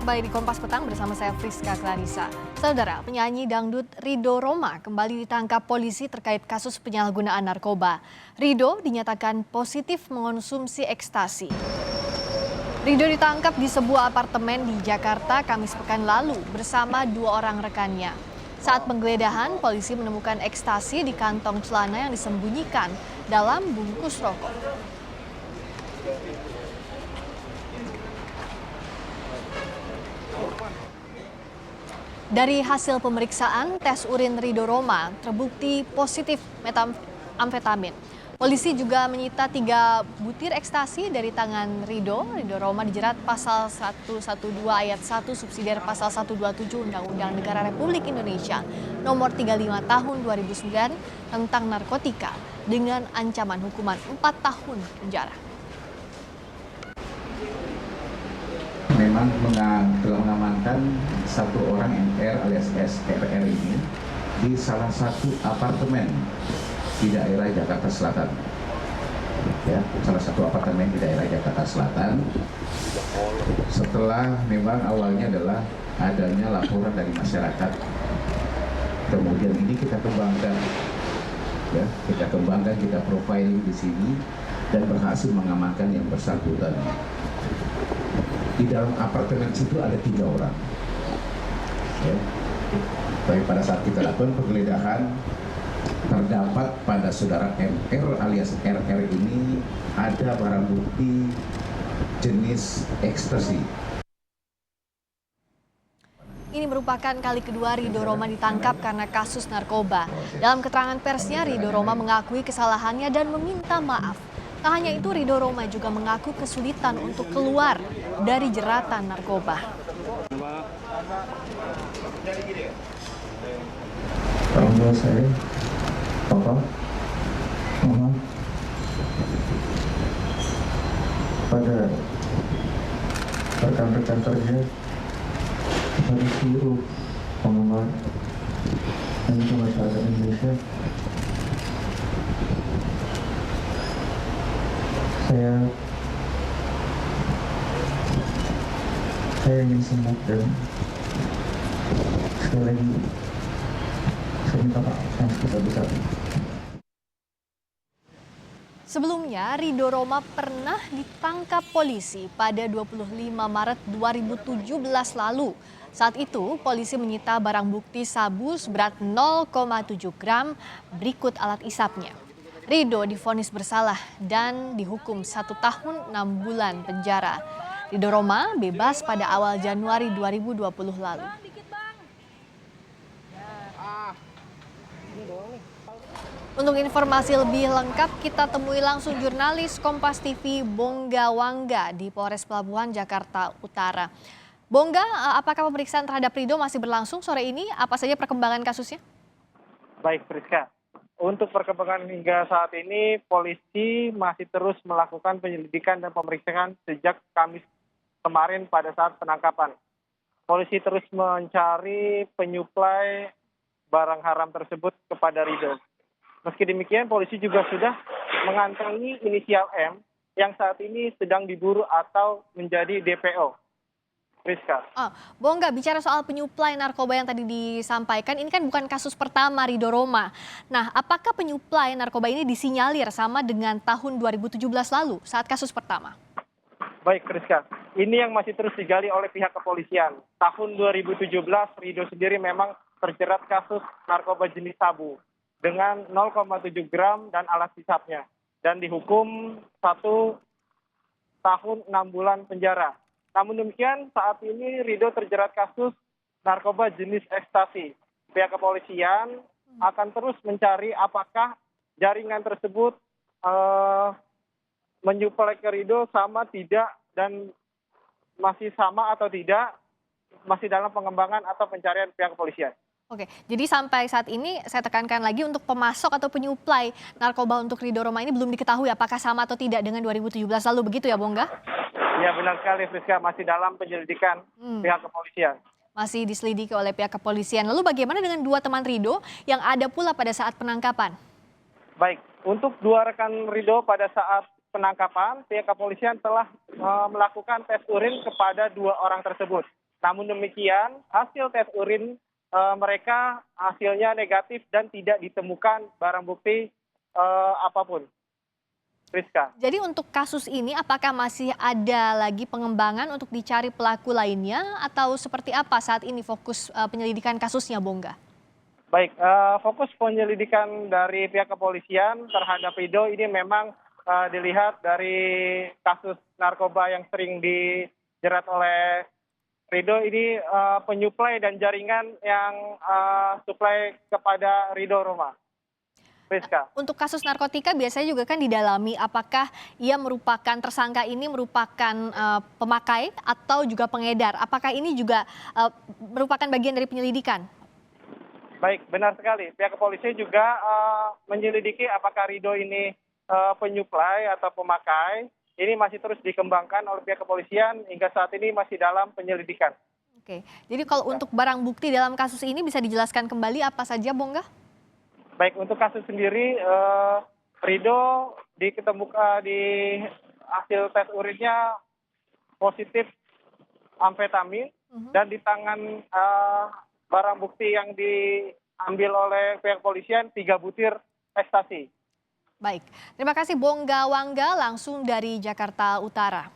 kembali di Kompas Petang bersama saya Friska Clarissa. Saudara, penyanyi dangdut Ridho Roma kembali ditangkap polisi terkait kasus penyalahgunaan narkoba. Ridho dinyatakan positif mengonsumsi ekstasi. Ridho ditangkap di sebuah apartemen di Jakarta Kamis pekan lalu bersama dua orang rekannya. Saat penggeledahan, polisi menemukan ekstasi di kantong celana yang disembunyikan dalam bungkus rokok. Dari hasil pemeriksaan, tes urin Ridho Roma terbukti positif metamfetamin. Polisi juga menyita 3 butir ekstasi dari tangan Ridho. Ridho Roma dijerat pasal 112 ayat 1 subsidiar pasal 127 Undang-Undang Negara Republik Indonesia nomor 35 tahun 2009 tentang narkotika dengan ancaman hukuman 4 tahun penjara. Memang telah mengamankan satu orang MR alias SRR ini di salah satu apartemen di daerah Jakarta Selatan. Ya, salah satu apartemen di daerah Jakarta Selatan. Setelah memang awalnya adalah adanya laporan dari masyarakat. Kemudian ini kita kembangkan, ya, kita profiling di sini dan berhasil mengamankan yang bersangkutan. Di dalam apartemen situ ada 3 orang. Ya. Baik, pada saat kita lakukan penggeledahan, terdapat pada saudara MR alias RR ini ada barang bukti jenis ekstasi. Ini merupakan kali kedua Ridho Roma ditangkap karena kasus narkoba. Dalam keterangan persnya, Ridho Roma mengakui kesalahannya dan meminta maaf. Tak hanya itu, Ridho Roma juga mengaku kesulitan untuk keluar dari jeratan narkoba. Orang tua saya, papa, mama, pada rekan-rekan kerja, pada seluruh penggemar dan juga masyarakat Indonesia, saya ingin sembuh dan sekali lagi saya minta maaf yang sebesar-besarnya. Sebelumnya, Ridho Roma pernah ditangkap polisi pada 25 Maret 2017 lalu. Saat itu, polisi menyita barang bukti sabu seberat 0,7 gram berikut alat isapnya. Ridho divonis bersalah dan dihukum 1 tahun 6 bulan penjara. Ridho Roma bebas pada awal Januari 2020 lalu. Untuk informasi lebih lengkap, kita temui langsung jurnalis Kompas TV Bongga Wangga di Polres Pelabuhan Jakarta Utara. Bongga, apakah pemeriksaan terhadap Ridho masih berlangsung sore ini? Apa saja perkembangan kasusnya? Baik, Friska. Untuk perkembangan hingga saat ini, polisi masih terus melakukan penyelidikan dan pemeriksaan sejak Kamis kemarin pada saat penangkapan. Polisi terus mencari penyuplai barang haram tersebut kepada Ridho. Meski demikian, polisi juga sudah mengantongi inisial M yang saat ini sedang diburu atau menjadi DPO. Friska. Bongga, bicara soal penyuplai narkoba yang tadi disampaikan, ini kan bukan kasus pertama Ridho Roma. Nah, apakah penyuplai narkoba ini disinyalir sama dengan tahun 2017 lalu saat kasus pertama? Baik, Friska. Ini yang masih terus digali oleh pihak kepolisian. Tahun 2017, Ridho sendiri memang terjerat kasus narkoba jenis sabu dengan 0,7 gram dan alat hisapnya. Dan dihukum 1 tahun 6 bulan penjara. Namun demikian, saat ini Ridho terjerat kasus narkoba jenis ekstasi. Pihak kepolisian akan terus mencari apakah jaringan tersebut menyuplai ke Ridho sama tidak dan masih sama atau tidak, masih dalam pengembangan atau pencarian pihak kepolisian. Oke, jadi sampai saat ini saya tekankan lagi untuk pemasok atau penyuplai narkoba untuk Ridho Roma ini belum diketahui apakah sama atau tidak dengan 2017 lalu, begitu ya Bongga? Ya, benar sekali, Friska, masih dalam penyelidikan pihak kepolisian. Masih diselidiki oleh pihak kepolisian. Lalu bagaimana dengan 2 teman Ridho yang ada pula pada saat penangkapan? Baik, untuk 2 rekan Ridho pada saat penangkapan, pihak kepolisian telah melakukan tes urin kepada 2 orang tersebut. Namun demikian, hasil tes urin mereka hasilnya negatif dan tidak ditemukan barang bukti apapun. Rizka. Jadi untuk kasus ini apakah masih ada lagi pengembangan untuk dicari pelaku lainnya atau seperti apa saat ini fokus penyelidikan kasusnya, Bongga? Baik, fokus penyelidikan dari pihak kepolisian terhadap Rido ini memang dilihat dari kasus narkoba yang sering dijerat oleh Rido ini penyuplai dan jaringan yang suplai kepada Rido Roma. Rizka. Untuk kasus narkotika biasanya juga kan didalami apakah ia merupakan tersangka ini merupakan pemakai atau juga pengedar. Apakah ini juga merupakan bagian dari penyelidikan? Baik, benar sekali. Pihak kepolisian juga menyelidiki apakah Rido ini penyuplai atau pemakai. Ini masih terus dikembangkan oleh pihak kepolisian hingga saat ini masih dalam penyelidikan. Oke, jadi kalau untuk barang bukti dalam kasus ini bisa dijelaskan kembali apa saja, Bongga? Baik, untuk kasus sendiri, Rido diketemukan di hasil tes urinnya positif amfetamin dan di tangan barang bukti yang diambil oleh pihak kepolisian 3 butir ekstasi. Baik, terima kasih Bongga Wangga langsung dari Jakarta Utara.